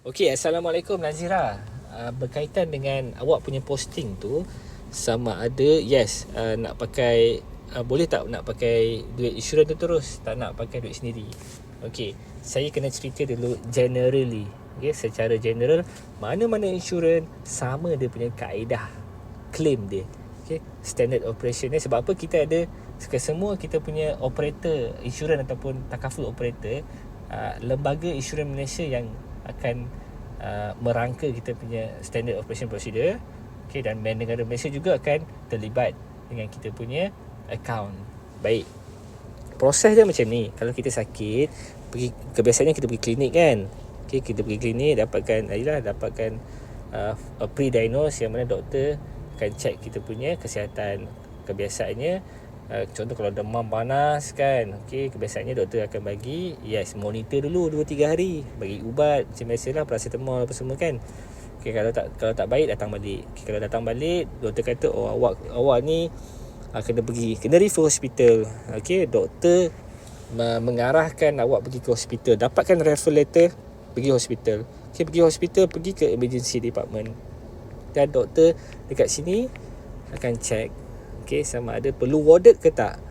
Okey, Assalamualaikum Nazira. Berkaitan dengan awak punya posting tu, sama ada nak pakai boleh tak nak pakai duit insurans tu terus, tak nak pakai duit sendiri. Okey, saya kena cerita dulu generally. Okey, secara general, mana-mana insurans sama dia punya kaedah claim dia. Okey, standard operation ni. Sebab apa kita ada semua kita punya operator insurans ataupun takaful operator, lembaga insurans Malaysia yang akan merangka kita punya standard operation procedure. Okay, dan Bank Negara Malaysia juga akan terlibat dengan kita punya account. Baik, proses dia macam ni. Kalau kita sakit, kebiasaannya kita pergi klinik kan. Okay, kita pergi klinik, dapatkan pre-diagnose, yang mana doktor akan check kita punya kesihatan. Kebiasaannya contoh kalau demam panas kan, okey, kebiasaannya doktor akan bagi monitor dulu 2-3 hari, bagi ubat macam biasalah, paracetamol apa semua kan. Okey, kalau tak baik datang balik. Okay, kalau datang balik doktor kata awak ni kena refer hospital. Okey, doktor mengarahkan awak pergi ke hospital, dapatkan refer letter, pergi hospital. Okey, pergi hospital, pergi ke emergency department, dan doktor dekat sini akan check sama ada perlu warded ke tak.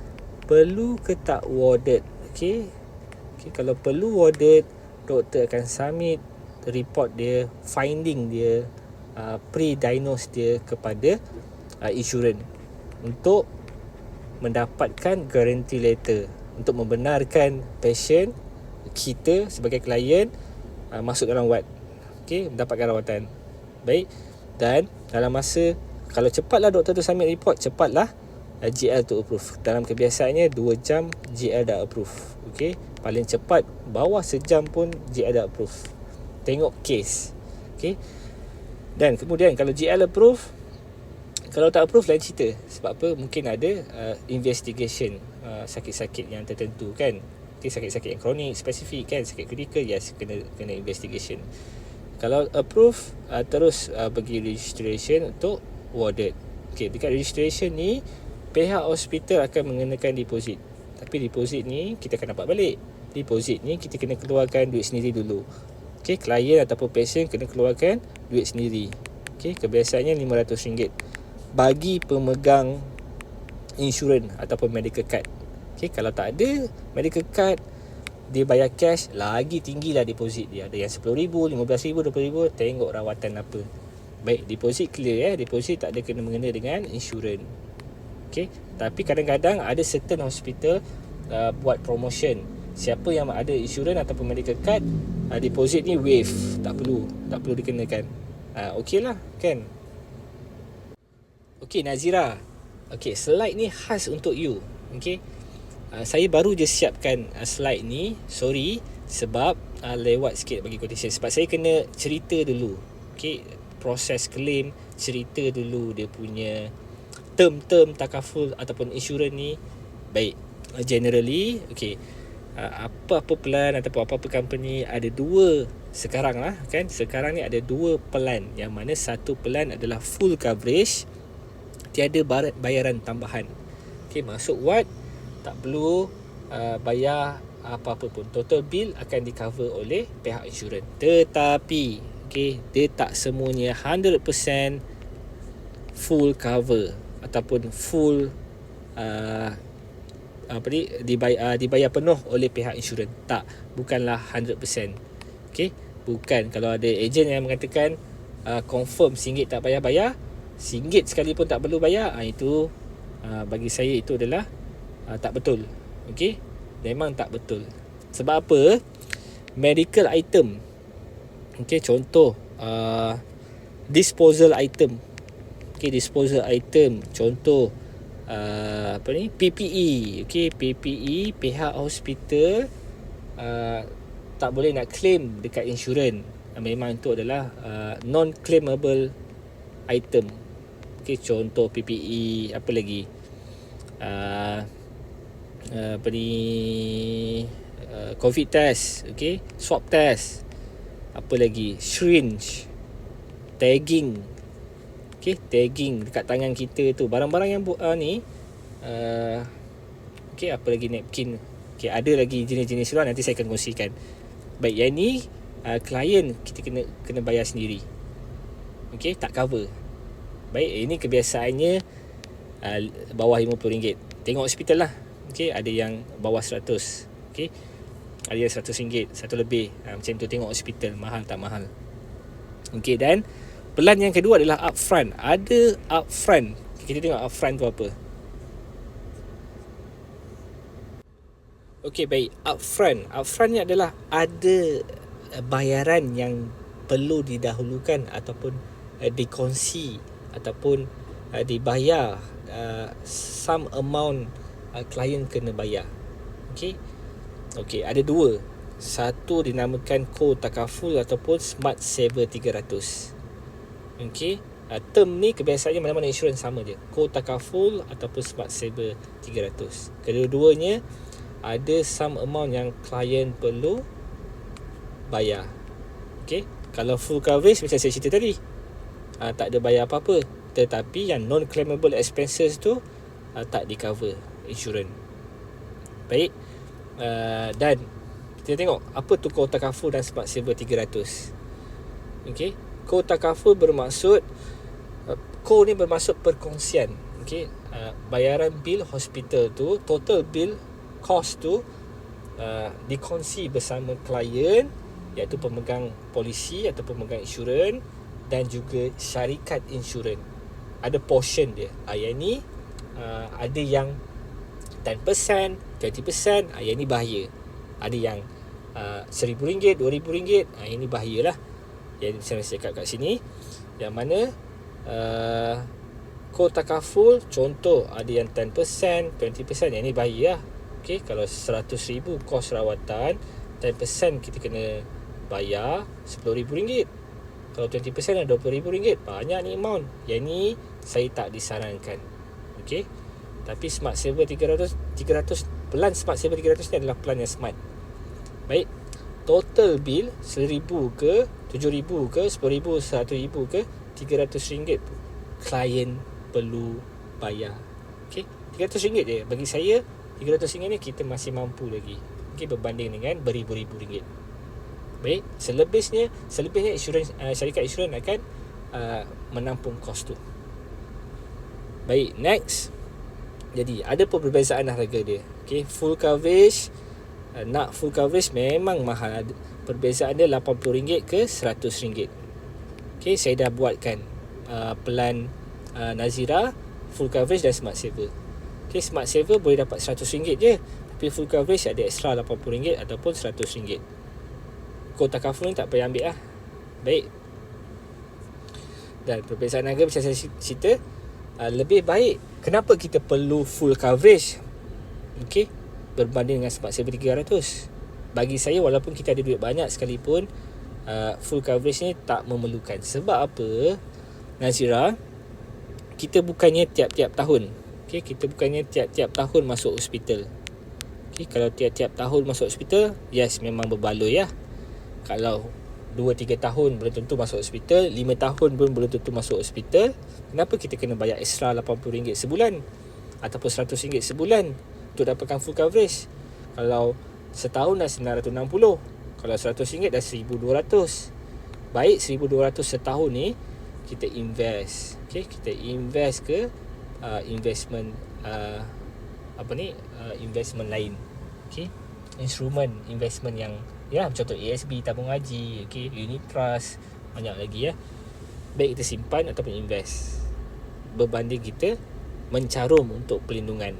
Perlu ke tak warded. Okey, kalau perlu warded, doktor akan submit report dia, finding dia, pre-diagnose dia kepada insurans untuk mendapatkan guarantee letter, untuk membenarkan pasien kita sebagai klien masuk dalam ward, mendapatkan rawatan. Baik, dan dalam masa, kalau cepatlah doktor tu submit report, cepatlah GL tu approve. Dalam kebiasaannya 2 jam GL dah approve. Okey, paling cepat bawah sejam pun GL dah approve. Tengok case. Okey. Dan kemudian kalau GL approve, kalau tak approve lain cerita. Sebab apa? Mungkin ada investigation sakit-sakit yang tertentu kan. Okey, sakit-sakit yang kronik, spesifik kan, sakit kritikal, kena investigation. Kalau approve, terus pergi registration untuk warded. Okey, dekat registration ni pihak hospital akan mengenakan deposit. Tapi deposit ni kita akan dapat balik. Deposit ni kita kena keluarkan duit sendiri dulu. Okey, klien ataupun pasien kena keluarkan duit sendiri. Okey, kebiasaannya RM500 bagi pemegang insurans ataupun medical card. Okey, kalau tak ada medical card, dia bayar cash, lagi tinggilah deposit dia. Ada yang RM10,000, RM15,000, RM20,000, tengok rawatan apa. Baik, deposit clear deposit tak ada kena mengena dengan insurans. Okey, tapi kadang-kadang ada certain hospital buat promotion. Siapa yang ada insurans ataupun medical card, deposit ni waive, tak perlu dikenakan. Okeylah kan. Okey Nazira. Okey, slide ni khas untuk you. Okey. Saya baru je siapkan slide ni. Sorry sebab lewat sikit bagi quotation, sebab saya kena cerita dulu. Okey, proses claim, cerita dulu dia punya term-term takaful ataupun insurans ni. Baik, generally apa-apa plan ataupun apa-apa company ada dua sekarang lah kan. Sekarang ni ada dua plan, yang mana satu plan adalah full coverage, tiada bayaran tambahan. Okey, masuk ward tak perlu bayar apa-apa pun, total bill akan di cover oleh pihak insurans. Tetapi dia tak semuanya 100% full cover ataupun full dibayar penuh oleh pihak insurans. Tak, bukanlah 100%. Okey, bukan. Kalau ada ejen yang mengatakan confirm RM1 tak payah bayar, RM1 sekali pun tak perlu bayar, itu bagi saya itu adalah tak betul. Okey, memang tak betul. Sebab apa? Medical item, contoh disposal item. Disposal item, contoh PPE. PPE, pihak hospital tak boleh nak claim dekat insurans. Memang itu adalah non-claimable item. Contoh PPE, apa lagi, COVID test, swab test, apa lagi, syringe, tagging. Tagging dekat tangan kita tu, barang-barang yang ni apa lagi, napkin. Ada lagi jenis-jenis luar, nanti saya akan kongsikan. Baik, yang ni klien kita kena bayar sendiri. Okey, tak cover. Baik, ini kebiasaannya bawah RM50. Tengok hospital lah. Okey, ada yang bawah 100. Okey, ada yang RM100, satu lebih. Macam tu, tengok hospital mahal tak mahal. Okey, dan plan yang kedua adalah upfront. Ada upfront. Kita tengok upfront tu apa. Okey, baik. Upfront ni adalah ada bayaran yang perlu didahulukan ataupun dikongsi ataupun dibayar, some amount klien kena bayar. Okey, ada dua. Satu dinamakan co-takaful ataupun Smart Saver 300. Okey, term ni kebiasaannya mana-mana insurans sama je, co-takaful ataupun Smart Saver 300. Kedua-duanya ada some amount yang klien perlu bayar. Okey, kalau full coverage macam saya cerita tadi, tak ada bayar apa-apa. Tetapi yang non-claimable expenses tu tak di cover insurans. Baik, dan kita tengok apa tu co-takaful dan Smart Saver 300. Okey, co-takaful bermaksud co ni bermaksud perkongsian. Okey, bayaran bil hospital tu, total bil cost tu dikongsi bersama klien, iaitu pemegang polisi atau pemegang insurans dan juga syarikat insurans. Ada portion dia. Yang ni ada yang 10%, 20%, yang ni bahaya. Ada yang RM1,000, RM2,000, yang ni bahayalah. Yang saya cakap kat sini, yang mana co-takaful, contoh ada yang 10%, 20%, yang ni bahaya lah. Okay, kalau RM100,000 kos rawatan, 10% kita kena bayar RM10,000. Kalau 20% ada RM20,000. Banyak ni amount. Yang ni saya tak disarankan. Okay, tapi Smart Saver 300, plan Smart Saver 300 ni adalah plan yang smart. Baik, total bill RM1,000 ke, RM7,000 ke, RM10,000, RM100,000 ke, RM300 klien perlu bayar. Okay, RM300 je. Bagi saya RM300 ni kita masih mampu lagi. Okay, berbanding dengan beribu-ribu ringgit. Baik, selebihnya insurans, syarikat insurans akan menampung kos tu. Baik, next. Jadi ada perbezaan harga dia. Okay, full coverage, nak full coverage memang mahal. Perbezaan dia RM80 ke RM100. Okay, saya dah buatkan plan Nazira, full coverage dan Smart Saver. Okay, Smart Saver boleh dapat RM100 je, tapi full coverage ada extra RM80 ataupun RM100. Co-takaful ni tak payah ambil lah. Baik, dan perbezaan harga macam saya cerita, lebih baik. Kenapa kita perlu full coverage? Okay, berbanding dengan Smart Saver 300. Bagi saya, walaupun kita ada duit banyak sekalipun, full coverage ni tak memerlukan. Sebab apa, Nazira? Kita bukannya tiap-tiap tahun. Okay, kita bukannya tiap-tiap tahun masuk hospital. Okay, kalau tiap-tiap tahun masuk hospital, yes, memang berbaloi lah. Kalau 2-3 tahun belum tentu masuk hospital, 5 tahun pun belum tentu masuk hospital. Kenapa kita kena bayar extra RM80 sebulan ataupun RM100 sebulan untuk dapatkan full coverage? Kalau setahun dah RM960, kalau RM100 dah RM1,200. Baik, RM1,200 setahun ni kita invest. Okay, kita invest ke investment investment lain. Okay, instrumen investment yang contoh ASB, tabung haji, okay, unit trust, banyak lagi ya. Baik kita simpan ataupun invest, berbanding kita mencarum untuk pelindungan.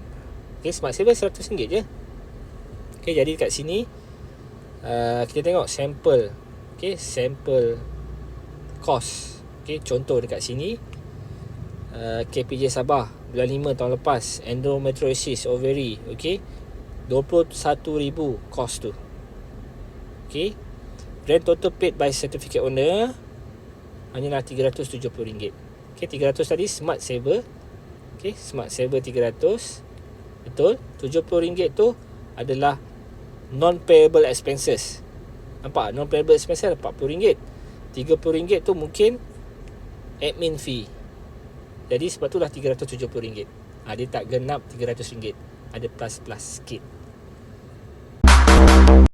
Okay, Smart Saver RM100 je. Okay, jadi kat sini kita tengok sampel. Okay, sampel cost. Okay, contoh dekat sini KPJ Sabah bulan 5 tahun lepas, endometriosis ovary. Okay, RM21,000 cost tu. Okay, grand total paid by certificate owner hanyalah RM370. Okay, 300 tadi Smart Saver. Okay, Smart Saver 300. Betul, RM70 tu adalah non-payable expenses. Nampak? Non-payable expenses RM40. RM30 tu mungkin admin fee. Jadi sebab tu lah RM370. Dia tak genap RM300. Ada plus-plus sikit.